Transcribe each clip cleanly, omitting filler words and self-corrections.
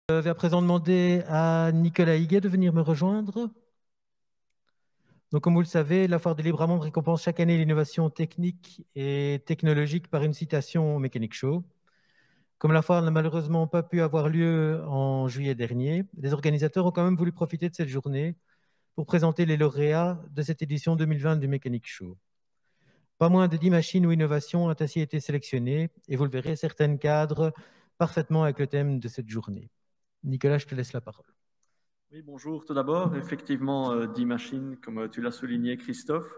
Je vais à présent demander à Nicolas Higuet de venir me rejoindre. Donc, comme vous le savez, la Foire de Libremont récompense chaque année l'innovation technique et technologique par une citation au Mechanic Show. Comme la foire n'a malheureusement pas pu avoir lieu en juillet dernier, les organisateurs ont quand même voulu profiter de cette journée pour présenter les lauréats de cette édition 2020 du Mechanic Show. Pas moins de 10 machines ou innovations ont ainsi été sélectionnées et vous le verrez, certaines cadrent parfaitement avec le thème de cette journée. Nicolas, je te laisse la parole. Oui, bonjour tout d'abord. Effectivement, 10 machines, comme tu l'as souligné, Christophe.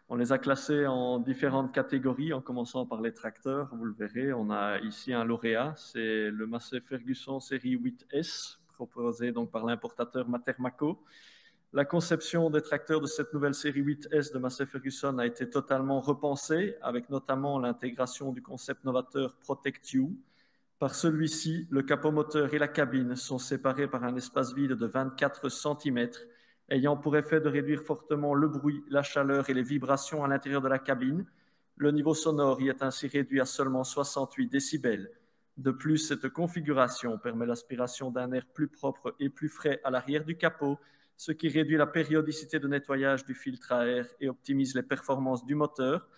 On les a classées en différentes catégories, en commençant par les tracteurs. Vous le verrez, on a ici un lauréat, c'est le Massey Ferguson série 8S, proposé donc par l'importateur Matermaco. La conception des tracteurs de cette nouvelle série 8S de Massey Ferguson a été totalement repensée, avec notamment l'intégration du concept novateur Protect You. Par celui-ci, le capot moteur et la cabine sont séparés par un espace vide de 24 cm, ayant pour effet de réduire fortement le bruit, la chaleur et les vibrations à l'intérieur de la cabine. Le niveau sonore y est ainsi réduit à seulement 68 décibels. De plus, cette configuration permet l'aspiration d'un air plus propre et plus frais à l'arrière du capot, ce qui réduit la périodicité de nettoyage du filtre à air et optimise les performances du moteur.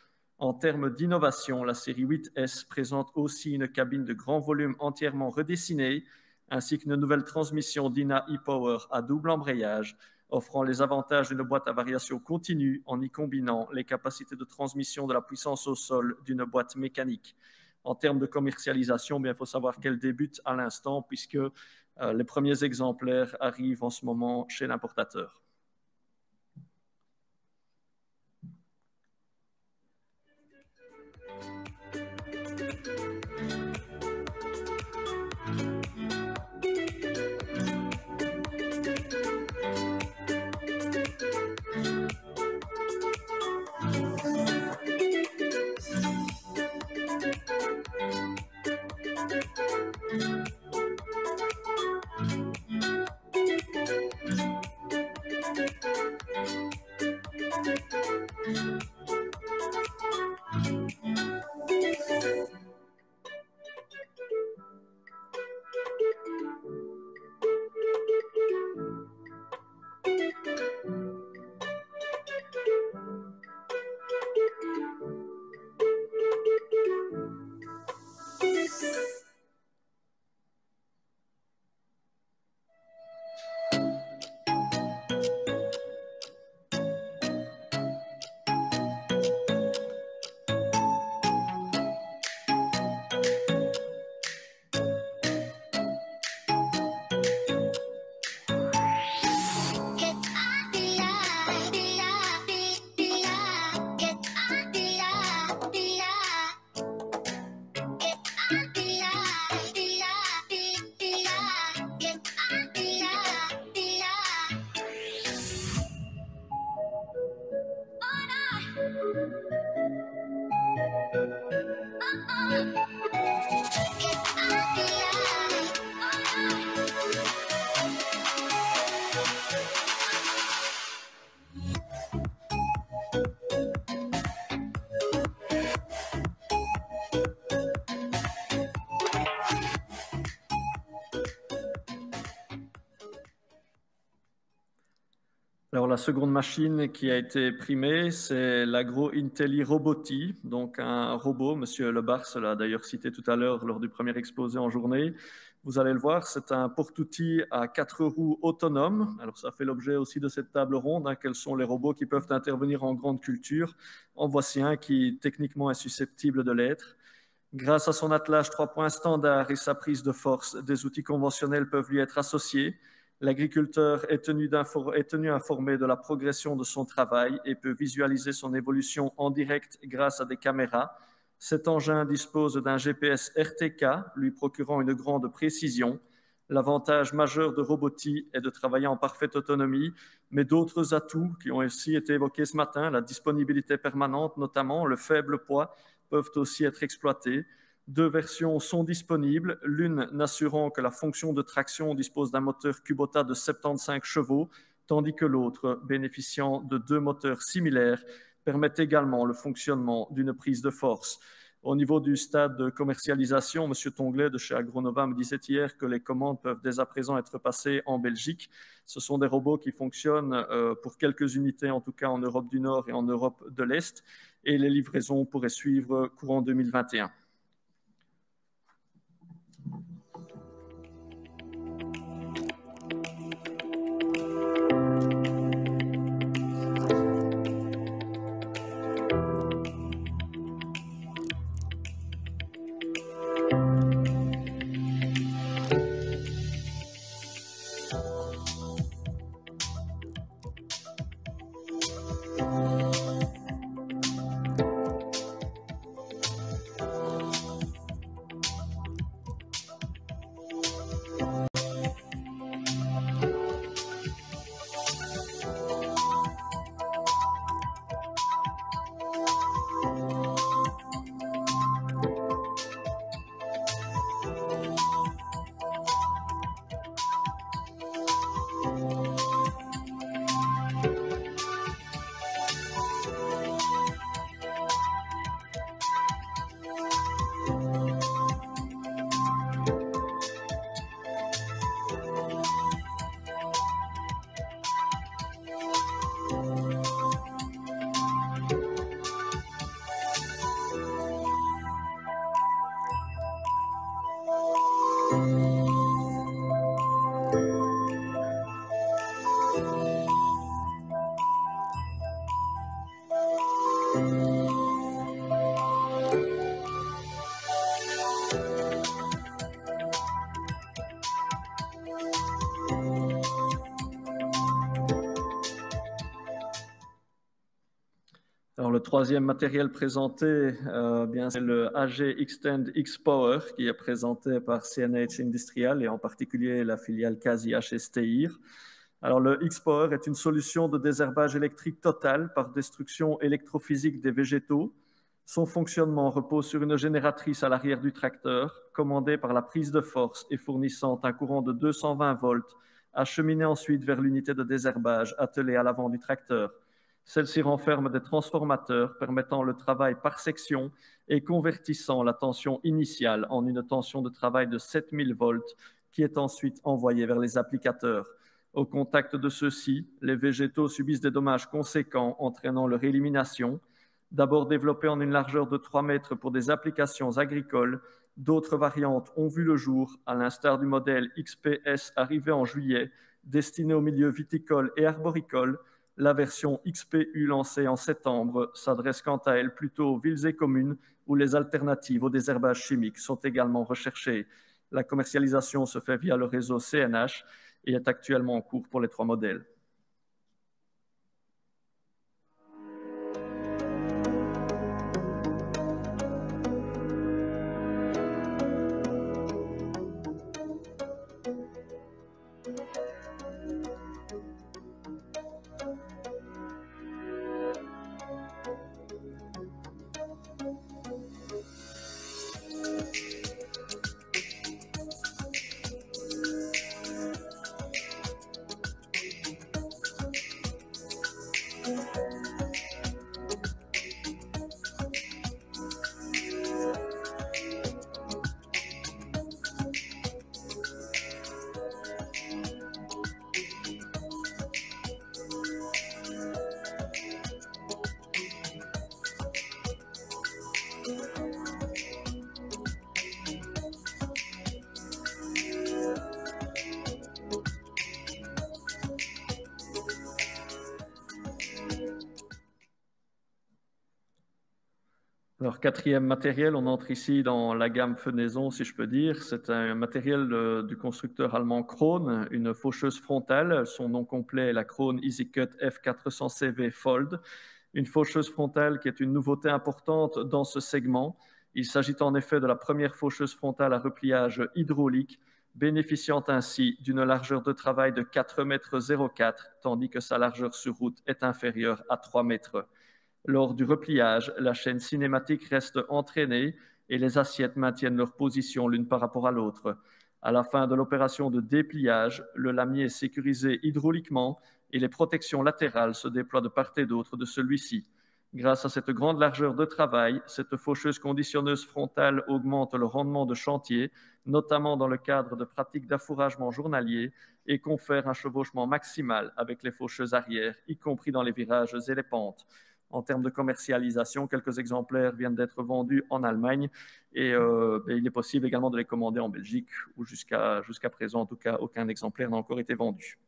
En termes d'innovation, la série 8S présente aussi une cabine de grand volume entièrement redessinée, ainsi qu'une nouvelle transmission Dyna e-Power à double embrayage, offrant les avantages d'une boîte à variation continue en y combinant les capacités de transmission de la puissance au sol d'une boîte mécanique. En termes de commercialisation, il faut savoir qu'elle débute à l'instant puisque les premiers exemplaires arrivent en ce moment chez l'importateur. Alors, la seconde machine qui a été primée, c'est l'Agro-Intelli Roboti, donc un robot. Monsieur Lebars l'a d'ailleurs cité tout à l'heure lors du premier exposé en journée. Vous allez le voir, c'est un porte-outil à 4 roues autonome. Alors, ça fait l'objet aussi de cette table ronde. Quels sont les robots qui peuvent intervenir en grande culture? En voici un qui techniquement est susceptible de l'être. Grâce à son attelage 3 points standard et sa prise de force, des outils conventionnels peuvent lui être associés. L'agriculteur est tenu informé de la progression de son travail et peut visualiser son évolution en direct grâce à des caméras. Cet engin dispose d'un GPS RTK, lui procurant une grande précision. L'avantage majeur de Roboti est de travailler en parfaite autonomie, mais d'autres atouts qui ont aussi été évoqués ce matin, la disponibilité permanente notamment, le faible poids, peuvent aussi être exploités. 2 versions sont disponibles, l'une n'assurant que la fonction de traction dispose d'un moteur Kubota de 75 chevaux, tandis que l'autre, bénéficiant de 2 moteurs similaires, permet également le fonctionnement d'une prise de force. Au niveau du stade de commercialisation, M. Tonglet de chez Agronova me disait hier que les commandes peuvent dès à présent être passées en Belgique. Ce sont des robots qui fonctionnent pour quelques unités, en tout cas en Europe du Nord et en Europe de l'Est, et les livraisons pourraient suivre courant 2021. Alors, le troisième matériel présenté, c'est le AG Extend X-Power qui est présenté par CNH Industrial et en particulier la filiale Kasi HSTIR. Alors, le X-Power est une solution de désherbage électrique total par destruction électrophysique des végétaux. Son fonctionnement repose sur une génératrice à l'arrière du tracteur, commandée par la prise de force et fournissant un courant de 220 volts, acheminé ensuite vers l'unité de désherbage attelée à l'avant du tracteur. Celle-ci renferme des transformateurs permettant le travail par section et convertissant la tension initiale en une tension de travail de 7000 volts qui est ensuite envoyée vers les applicateurs. Au contact de ceux-ci, les végétaux subissent des dommages conséquents entraînant leur élimination. D'abord développée en une largeur de 3 mètres pour des applications agricoles, d'autres variantes ont vu le jour, à l'instar du modèle XPS arrivé en juillet, destiné au milieu viticole et arboricole. La version XPU lancée en septembre s'adresse quant à elle plutôt aux villes et communes où les alternatives au désherbage chimique sont également recherchées. La commercialisation se fait via le réseau CNH et est actuellement en cours pour les 3 modèles. Alors, quatrième matériel, on entre ici dans la gamme fenaison, si je peux dire. C'est un matériel du constructeur allemand Krone, une faucheuse frontale. Son nom complet est la Krone EasyCut F400CV Fold. Une faucheuse frontale qui est une nouveauté importante dans ce segment. Il s'agit en effet de la première faucheuse frontale à repliage hydraulique, bénéficiant ainsi d'une largeur de travail de 4,04 mètres, tandis que sa largeur sur route est inférieure à 3 mètres. Lors du repliage, la chaîne cinématique reste entraînée et les assiettes maintiennent leur position l'une par rapport à l'autre. À la fin de l'opération de dépliage, le lamier est sécurisé hydrauliquement et les protections latérales se déploient de part et d'autre de celui-ci. Grâce à cette grande largeur de travail, cette faucheuse conditionneuse frontale augmente le rendement de chantier, notamment dans le cadre de pratiques d'affouragement journalier, et confère un chevauchement maximal avec les faucheuses arrière, y compris dans les virages et les pentes. En termes de commercialisation, quelques exemplaires viennent d'être vendus en Allemagne et il est possible également de les commander en Belgique, où jusqu'à présent, en tout cas, aucun exemplaire n'a encore été vendu.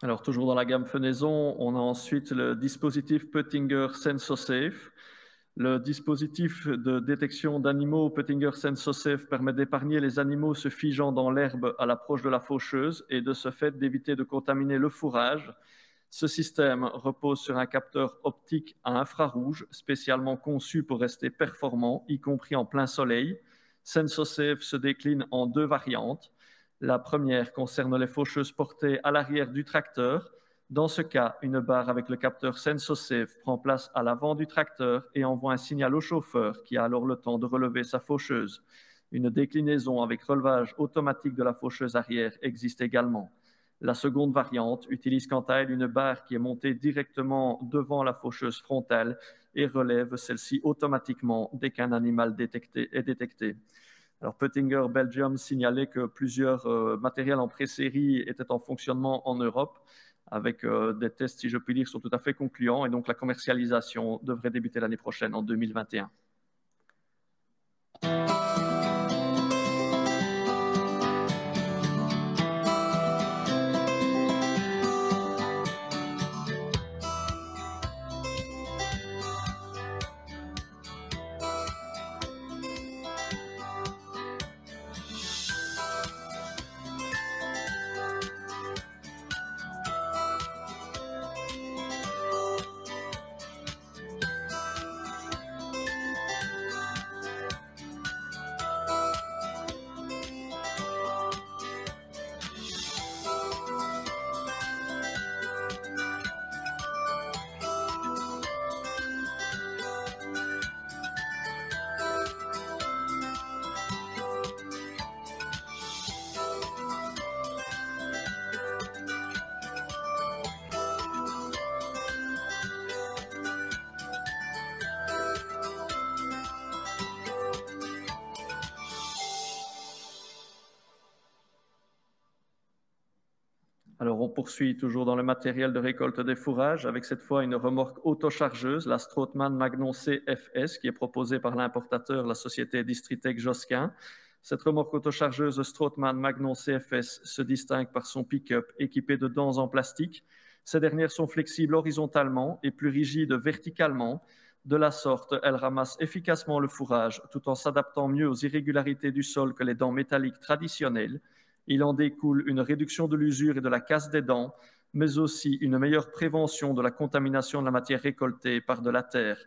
Alors, toujours dans la gamme fenaison, on a ensuite le dispositif Pöttinger SensoSafe. Le dispositif de détection d'animaux Pöttinger SensoSafe permet d'épargner les animaux se figeant dans l'herbe à l'approche de la faucheuse et de ce fait d'éviter de contaminer le fourrage. Ce système repose sur un capteur optique à infrarouge spécialement conçu pour rester performant, y compris en plein soleil. SensoSafe se décline en deux variantes. La première concerne les faucheuses portées à l'arrière du tracteur. Dans ce cas, une barre avec le capteur SensoSafe prend place à l'avant du tracteur et envoie un signal au chauffeur qui a alors le temps de relever sa faucheuse. Une déclinaison avec relevage automatique de la faucheuse arrière existe également. La seconde variante utilise quant à elle une barre qui est montée directement devant la faucheuse frontale et relève celle-ci automatiquement dès qu'un animal est détecté. Alors, Pöttinger Belgium signalait que plusieurs matériels en pré-série étaient en fonctionnement en Europe, avec des tests, si je puis dire, qui sont tout à fait concluants, et donc la commercialisation devrait débuter l'année prochaine, en 2021. Alors, on poursuit toujours dans le matériel de récolte des fourrages avec cette fois une remorque autochargeuse, la Strootman Magnon CFS, qui est proposée par l'importateur, la société Distritec Josquin. Cette remorque autochargeuse Strootman Magnon CFS se distingue par son pick-up équipé de dents en plastique. Ces dernières sont flexibles horizontalement et plus rigides verticalement. De la sorte, elles ramassent efficacement le fourrage tout en s'adaptant mieux aux irrégularités du sol que les dents métalliques traditionnelles. Il en découle une réduction de l'usure et de la casse des dents, mais aussi une meilleure prévention de la contamination de la matière récoltée par de la terre.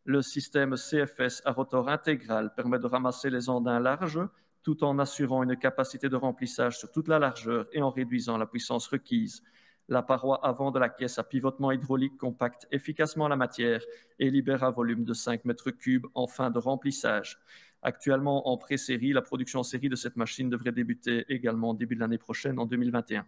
Le système CFS à rotor intégral permet de ramasser les andins larges tout en assurant une capacité de remplissage sur toute la largeur et en réduisant la puissance requise. La paroi avant de la caisse à pivotement hydraulique compacte efficacement la matière et libère un volume de 5 mètres cubes en fin de remplissage. Actuellement en pré-série, la production en série de cette machine devrait débuter également début de l'année prochaine, en 2021.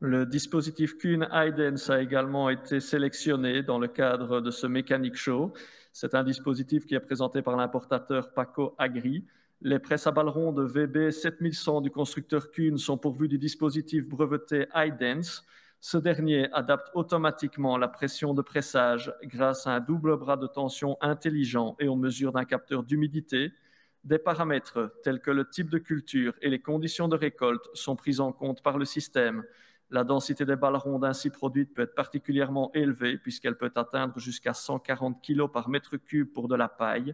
Le dispositif Kuhn iDance a également été sélectionné dans le cadre de ce Mechanic Show. C'est un dispositif qui est présenté par l'importateur Paco Agri. Les presses à ballerons de VB 7100 du constructeur Kuhn sont pourvues du dispositif breveté iDance. Ce dernier adapte automatiquement la pression de pressage grâce à un double bras de tension intelligent et aux mesures d'un capteur d'humidité. Des paramètres tels que le type de culture et les conditions de récolte sont pris en compte par le système. La densité des ballerons ainsi produites peut être particulièrement élevée puisqu'elle peut atteindre jusqu'à 140 kg par mètre cube pour de la paille.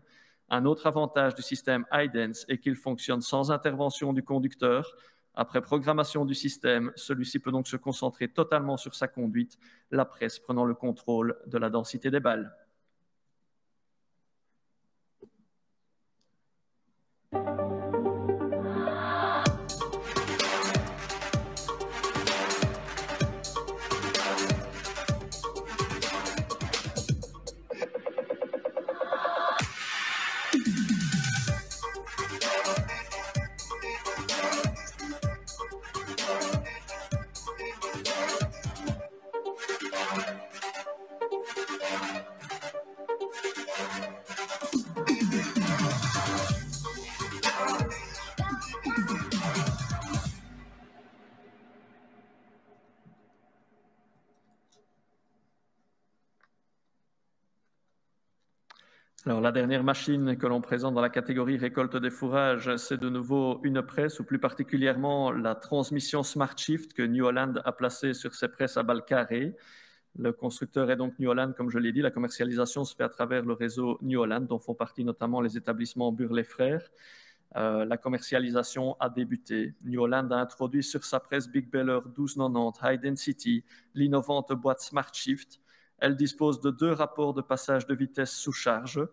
Un autre avantage du système iDance est qu'il fonctionne sans intervention du conducteur. Après programmation du système, celui-ci peut donc se concentrer totalement sur sa conduite, la presse prenant le contrôle de la densité des balles. Alors, la dernière machine que l'on présente dans la catégorie récolte des fourrages, c'est de nouveau une presse, ou plus particulièrement la transmission Smart Shift que New Holland a placée sur ses presses à balles carrées. Le constructeur est donc New Holland, comme je l'ai dit. La commercialisation se fait à travers le réseau New Holland, dont font partie notamment les établissements Burle Frères. La commercialisation a débuté. New Holland a introduit sur sa presse Big Baler 1290 High Density l'innovante boîte Smart Shift. Elle dispose de 2 rapports de passage de vitesse sous charge.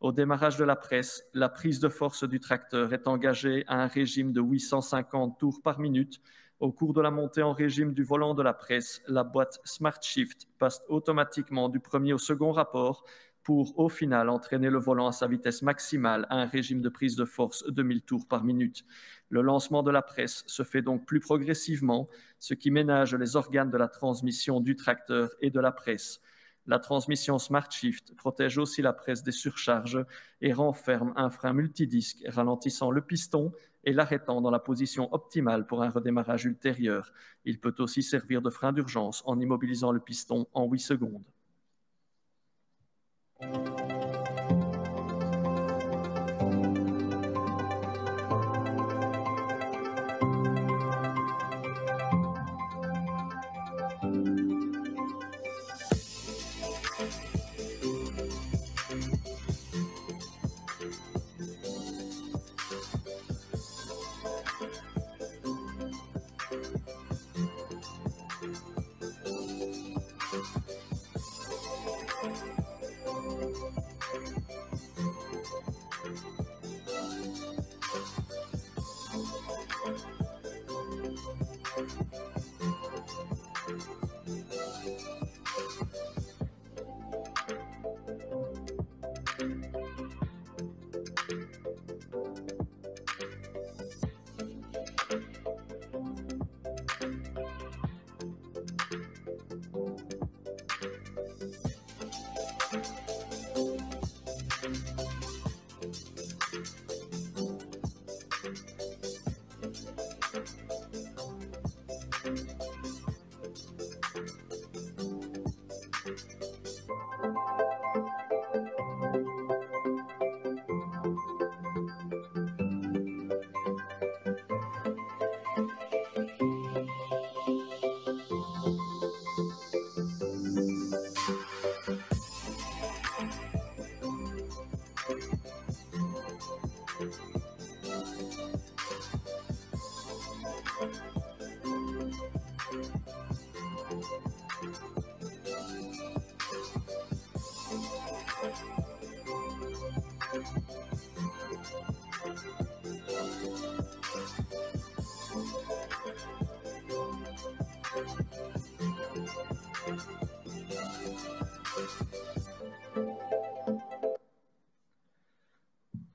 Au démarrage de la presse, la prise de force du tracteur est engagée à un régime de 850 tours par minute. Au cours de la montée en régime du volant de la presse, la boîte Smart Shift passe automatiquement du premier au second rapport pour, au final, entraîner le volant à sa vitesse maximale à un régime de prise de force de 1000 tours par minute. Le lancement de la presse se fait donc plus progressivement, ce qui ménage les organes de la transmission du tracteur et de la presse. La transmission Smart Shift protège aussi la presse des surcharges et renferme un frein multidisque ralentissant le piston et l'arrêtant dans la position optimale pour un redémarrage ultérieur. Il peut aussi servir de frein d'urgence en immobilisant le piston en 8 secondes.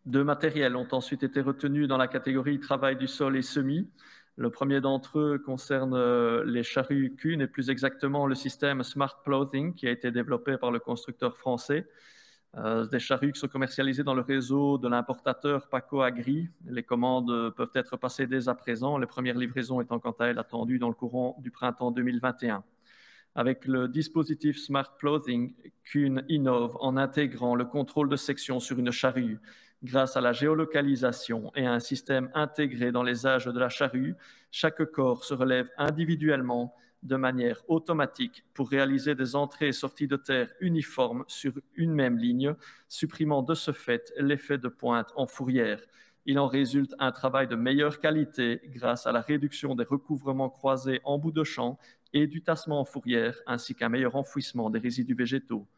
2 matériels ont ensuite été retenus dans la catégorie travail du sol et semis. Le premier d'entre eux concerne les charrues Kuhn et plus exactement le système Smart Ploughing qui a été développé par le constructeur français. Des charrues qui sont commercialisées dans le réseau de l'importateur Paco Agri. Les commandes peuvent être passées dès à présent, les premières livraisons étant quant à elles attendues dans le courant du printemps 2021. Avec le dispositif Smart Ploughing, Kuhn innove en intégrant le contrôle de section sur une charrue. Grâce à la géolocalisation et à un système intégré dans les âges de la charrue, chaque corps se relève individuellement de manière automatique pour réaliser des entrées et sorties de terre uniformes sur une même ligne, supprimant de ce fait l'effet de pointe en fourrière. Il en résulte un travail de meilleure qualité grâce à la réduction des recouvrements croisés en bout de champ et du tassement en fourrière, ainsi qu'un meilleur enfouissement des résidus végétaux.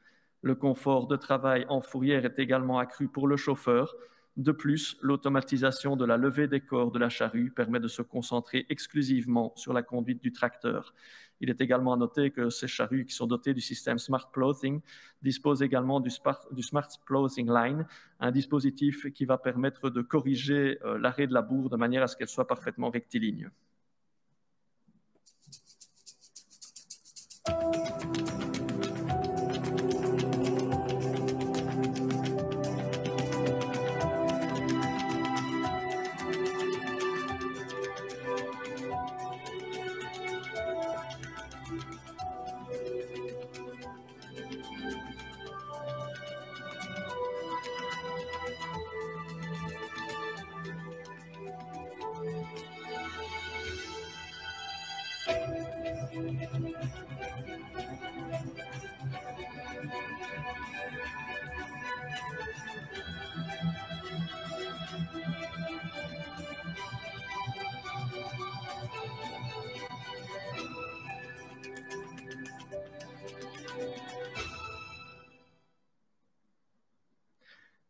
Le confort de travail en fourrière est également accru pour le chauffeur. De plus, l'automatisation de la levée des corps de la charrue permet de se concentrer exclusivement sur la conduite du tracteur. Il est également à noter que ces charrues qui sont dotées du système Smart Ploughing disposent également du Smart Ploughing Line, un dispositif qui va permettre de corriger l'arrêt de la bourre de manière à ce qu'elle soit parfaitement rectiligne.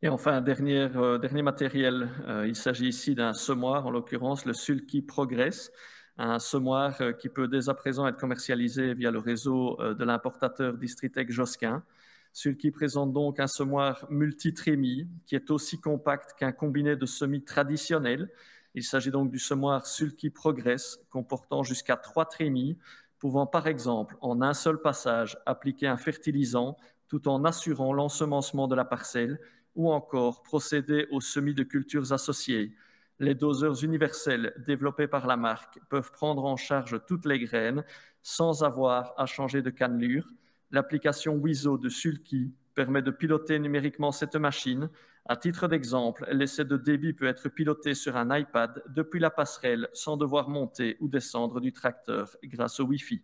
Et enfin, dernier matériel, il s'agit ici d'un semoir, en l'occurrence le Sulky Progress, un semoir qui peut dès à présent être commercialisé via le réseau de l'importateur Distritec Josquin. Sulky présente donc un semoir multitrémie qui est aussi compact qu'un combiné de semis traditionnel. Il s'agit donc du semoir Sulky Progress comportant jusqu'à 3 trémies, pouvant par exemple en un seul passage appliquer un fertilisant tout en assurant l'ensemencement de la parcelle, ou encore procéder aux semis de cultures associées. Les doseurs universels développés par la marque peuvent prendre en charge toutes les graines sans avoir à changer de cannelure. L'application WISO de Sulky permet de piloter numériquement cette machine. À titre d'exemple, l'essai de débit peut être piloté sur un iPad depuis la passerelle sans devoir monter ou descendre du tracteur grâce au Wi-Fi.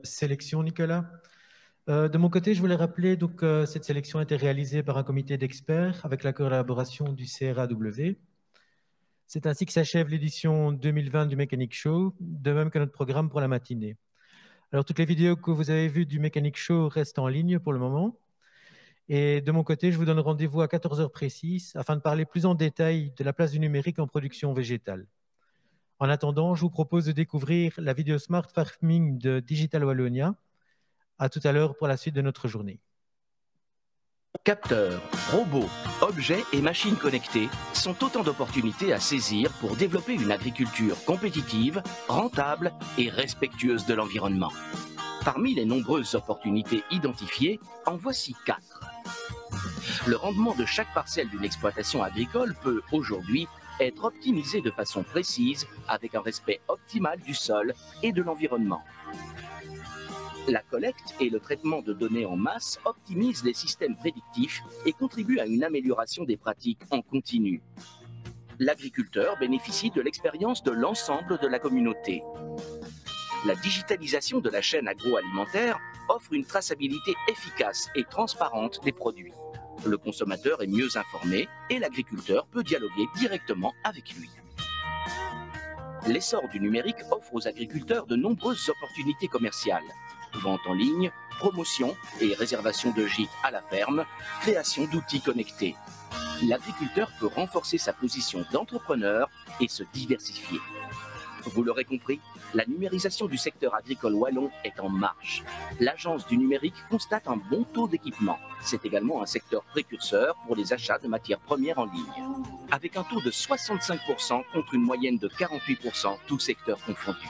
Sélection, Nicolas. De mon côté, je voulais rappeler donc cette sélection a été réalisée par un comité d'experts avec la collaboration du CRAW. C'est ainsi que s'achève l'édition 2020 du Mechanic Show, de même que notre programme pour la matinée. Alors, toutes les vidéos que vous avez vues du Mechanic Show restent en ligne pour le moment. Et de mon côté, je vous donne rendez-vous à 14 heures précises afin de parler plus en détail de la place du numérique en production végétale. En attendant, je vous propose de découvrir la vidéo Smart Farming de Digital Wallonia. À tout à l'heure pour la suite de notre journée. Capteurs, robots, objets et machines connectées sont autant d'opportunités à saisir pour développer une agriculture compétitive, rentable et respectueuse de l'environnement. Parmi les nombreuses opportunités identifiées, en voici 4. Le rendement de chaque parcelle d'une exploitation agricole peut aujourd'hui être optimisé de façon précise avec un respect optimal du sol et de l'environnement. La collecte et le traitement de données en masse optimisent les systèmes prédictifs et contribuent à une amélioration des pratiques en continu. L'agriculteur bénéficie de l'expérience de l'ensemble de la communauté. La digitalisation de la chaîne agroalimentaire offre une traçabilité efficace et transparente des produits. Le consommateur est mieux informé et l'agriculteur peut dialoguer directement avec lui. L'essor du numérique offre aux agriculteurs de nombreuses opportunités commerciales. Vente en ligne, promotion et réservation de gîtes à la ferme, création d'outils connectés. L'agriculteur peut renforcer sa position d'entrepreneur et se diversifier. Vous l'aurez compris, la numérisation du secteur agricole wallon est en marche. L'agence du numérique constate un bon taux d'équipement. C'est également un secteur précurseur pour les achats de matières premières en ligne. Avec un taux de 65% contre une moyenne de 48%, tous secteurs confondus.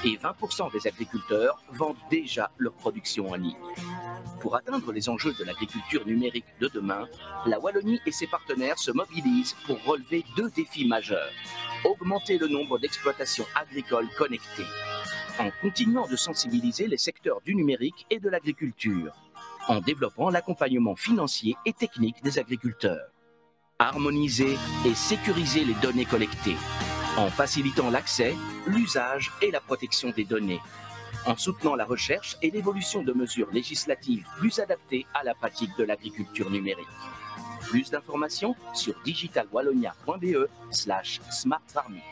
Et 20% des agriculteurs vendent déjà leur production en ligne. Pour atteindre les enjeux de l'agriculture numérique de demain, la Wallonie et ses partenaires se mobilisent pour relever 2 défis majeurs. Augmenter le nombre d'exploitations agricoles connectées, en continuant de sensibiliser les secteurs du numérique et de l'agriculture, en développant l'accompagnement financier et technique des agriculteurs, harmoniser et sécuriser les données collectées, en facilitant l'accès, l'usage et la protection des données, en soutenant la recherche et l'évolution de mesures législatives plus adaptées à la pratique de l'agriculture numérique. Plus d'informations sur digitalwallonia.be/smartfarming.